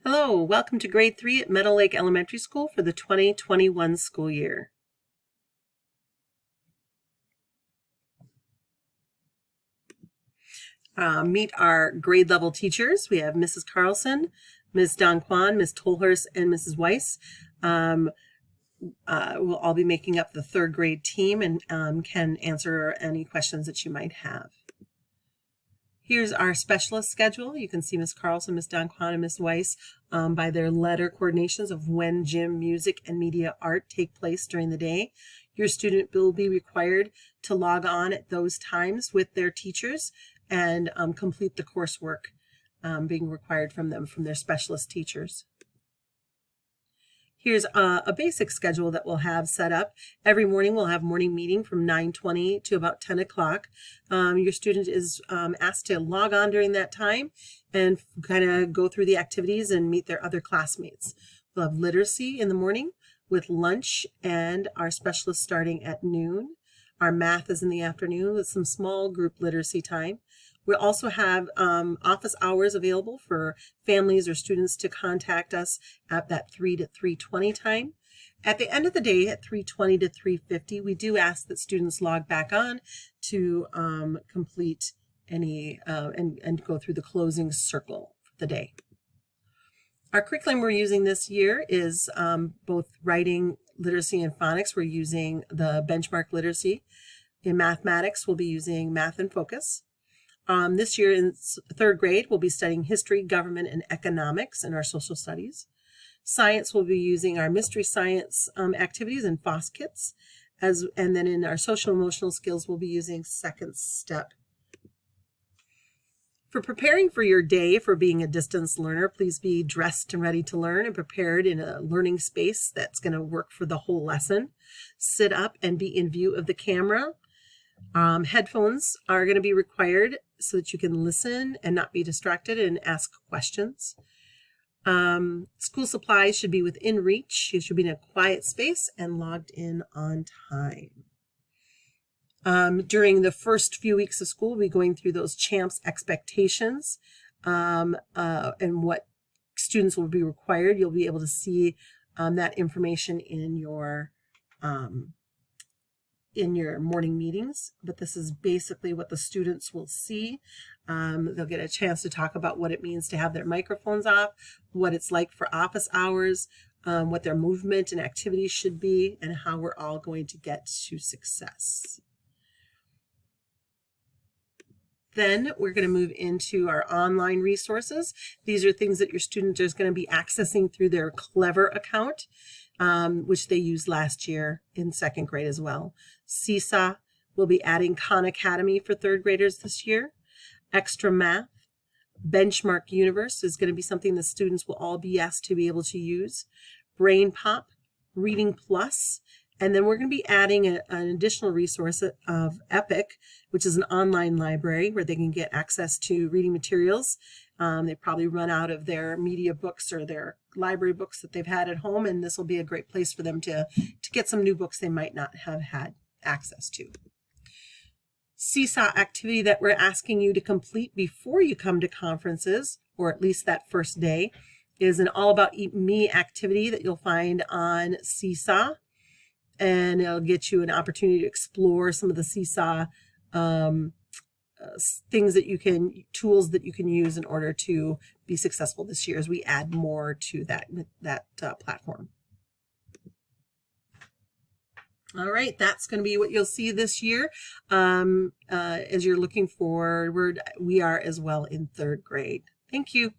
Hello, welcome to grade 3 at Meadow Lake Elementary School for the 2021 school year. Meet our grade level teachers. We have Mrs. Carlson, Ms. Don Kwan, Ms. Tolhurst, and Mrs. Weiss. We'll all be making up the third grade team and can answer any questions that you might have. Here's our specialist schedule. You can see Ms. Carlson, Ms. Don Kwan, and Ms. Weiss by their letter coordinations of when gym, music, and media art take place during the day. Your student will be required to log on at those times with their teachers and complete the coursework being required from them from their specialist teachers. Here's a basic schedule that we'll have set up. Every morning we'll have morning meeting from 9:20 to about 10 o'clock. Your student is asked to log on during that time and kind of go through the activities and meet their other classmates. We'll have literacy in the morning with lunch and our specialist starting at noon. Our math is in the afternoon with some small group literacy time. We also have office hours available for families or students to contact us at that 3 to 3:20 time. At the end of the day at 3:20 to 3:50, we do ask that students log back on to complete any and go through the closing circle for the day. Our curriculum we're using this year is both writing, literacy, and phonics. We're using the benchmark literacy. In mathematics, we'll be using Math in Focus. This year in third grade, we'll be studying history, government, and economics in our social studies. Science, we'll be using our mystery science activities and FOSS kits. And then in our social emotional skills, we'll be using second step. For preparing for your day for being a distance learner, please be dressed and ready to learn and prepared in a learning space that's going to work for the whole lesson. Sit up and be in view of the camera. Headphones are going to be required so that you can listen and not be distracted and ask questions. School supplies should be within reach. You should be in a quiet space and logged in on time. During the first few weeks of school, we'll be going through those CHAMPS expectations and what students will be required. You'll be able to see that information in your morning meetings, but this is basically what the students will see. They'll get a chance to talk about what it means to have their microphones off, what it's like for office hours, what their movement and activities should be, and how we're all going to get to success. Then we're going to move into our online resources. These are things that your student is going to be accessing through their Clever account, which they used last year in second grade as well. Seesaw will be adding Khan Academy for third graders this year. Extra Math. Benchmark Universe is going to be something the students will all be asked to be able to use. Brain Pop, Reading Plus, and then we're going to be adding an additional resource of Epic, which is an online library where they can get access to reading materials. They probably run out of their media books or their library books that they've had at home, and this will be a great place for them to get some new books they might not have had access to. Seesaw activity that we're asking you to complete before you come to conferences, or at least that first day, is an All About Me activity that you'll find on Seesaw. And it'll get you an opportunity to explore some of the Seesaw things that you can, tools that you can use in order to be successful this year as we add more to that platform. All right, that's going to be what you'll see this year as you're looking forward. We are as well in third grade. Thank you.